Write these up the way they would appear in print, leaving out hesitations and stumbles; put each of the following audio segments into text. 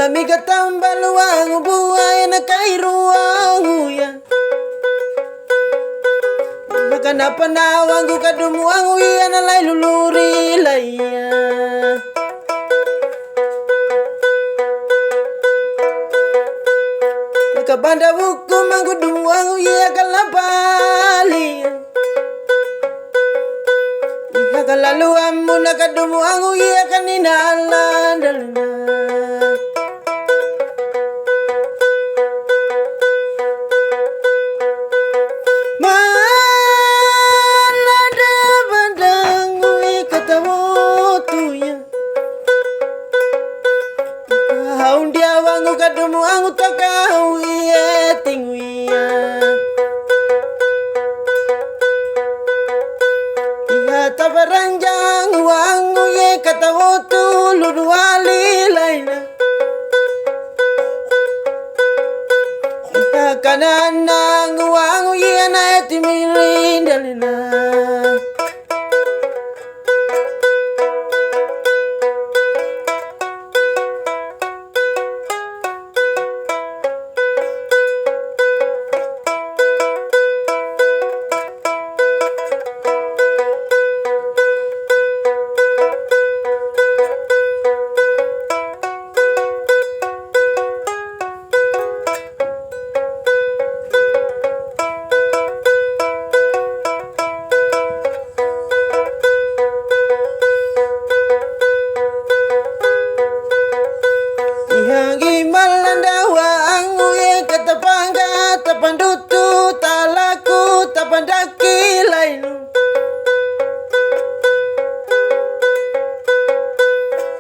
Malami katambal wangu buhay na kairuangu ya. Kenapa na wangu kadumu wangu ya na lay luluri laya. Kabanda buku mangkudumu wangu ya kalapali. Ya kalalu amu na kadumu wangu ya kanina alandalina. Kadumu angu takau iye tingwia. Iya tabaranjang wangu ye katawotu luduali laina. Iya kananang wangu ye na etimirin dalina. Hangi malandawa angu ye katapanga tapandutu talaku tapandaki lainu.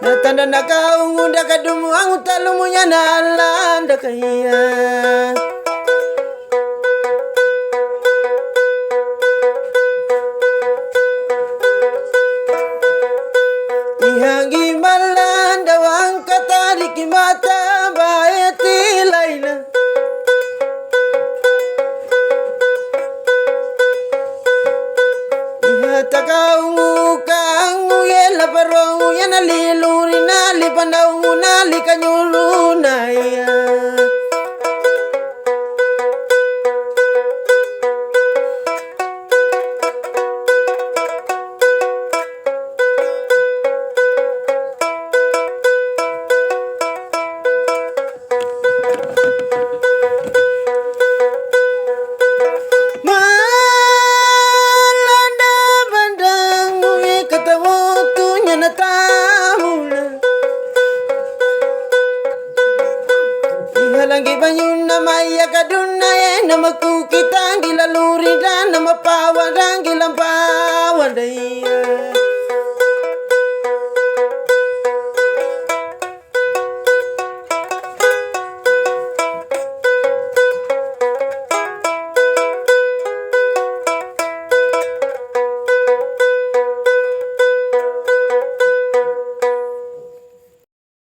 Natanda nakau ngunda kadumu angu talumunya nalanda kaya. Ihangi malanda wang katariki mata baeti laina. Ihata kaungu kangu yela parongu yana liluri nali pandaungu nali kanyulu naya. Halangi banyuna maya kaduna ye nama ku kita gila luri dan nama pawan dan gilang pawan dai.